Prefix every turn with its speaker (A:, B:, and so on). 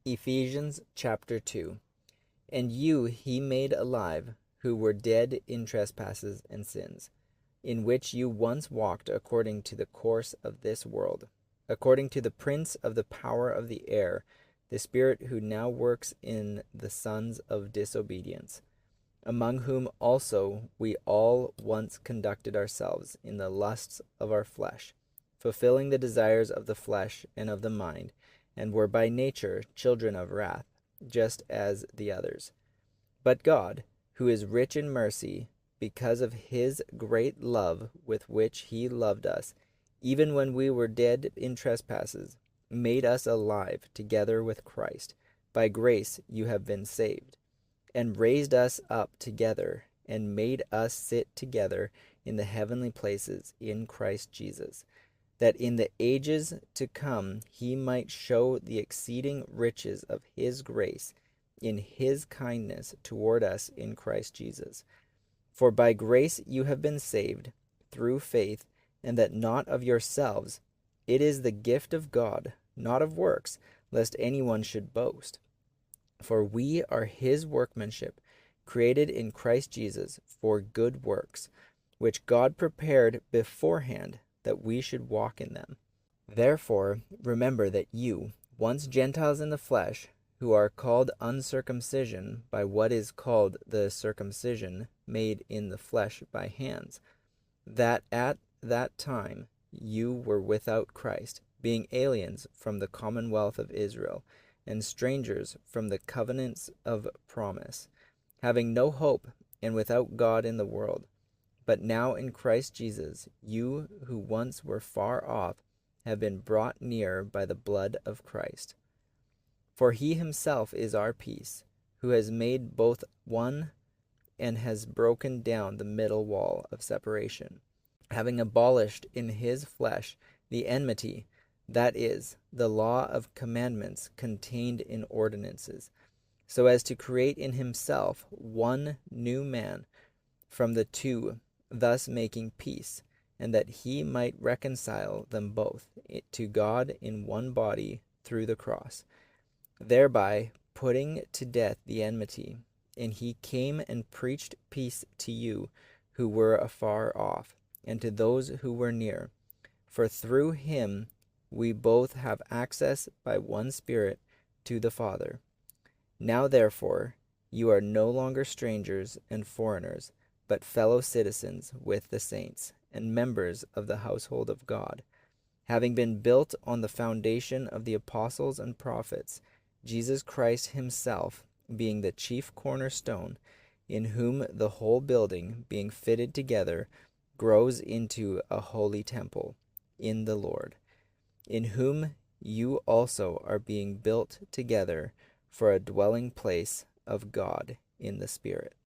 A: Ephesians chapter 2. And you he made alive, who were dead in trespasses and sins, in which you once walked according to the course of this world, according to the prince of the power of the air, the spirit who now works in the sons of disobedience, among whom also we all once conducted ourselves in the lusts of our flesh, fulfilling the desires of the flesh and of the mind, and were by nature children of wrath, just as the others. But God, who is rich in mercy, because of his great love with which he loved us, even when we were dead in trespasses, made us alive together with Christ. By grace you have been saved, and raised us up together, and made us sit together in the heavenly places in Christ Jesus, that in the ages to come he might show the exceeding riches of his grace in his kindness toward us in Christ Jesus. For by grace you have been saved, through faith, and that not of yourselves. It is the gift of God, not of works, lest anyone should boast. For we are his workmanship, created in Christ Jesus for good works, which God prepared beforehand that we should walk in them. Therefore, remember that you, once Gentiles in the flesh, who are called uncircumcision by what is called the circumcision made in the flesh by hands, that at that time you were without Christ, being aliens from the commonwealth of Israel, and strangers from the covenants of promise, having no hope and without God in the world. But now in Christ Jesus, you who once were far off have been brought near by the blood of Christ. For he himself is our peace, who has made both one and has broken down the middle wall of separation, having abolished in his flesh the enmity, that is, the law of commandments contained in ordinances, so as to create in himself one new man from the two, thus making peace, and that he might reconcile them both to God in one body through the cross, thereby putting to death the enmity. And he came and preached peace to you who were afar off, and to those who were near. For through him we both have access by one Spirit to the Father. Now therefore you are no longer strangers and foreigners, but fellow citizens with the saints, and members of the household of God, having been built on the foundation of the apostles and prophets, Jesus Christ himself being the chief cornerstone, in whom the whole building, being fitted together, grows into a holy temple in the Lord, in whom you also are being built together for a dwelling place of God in the Spirit.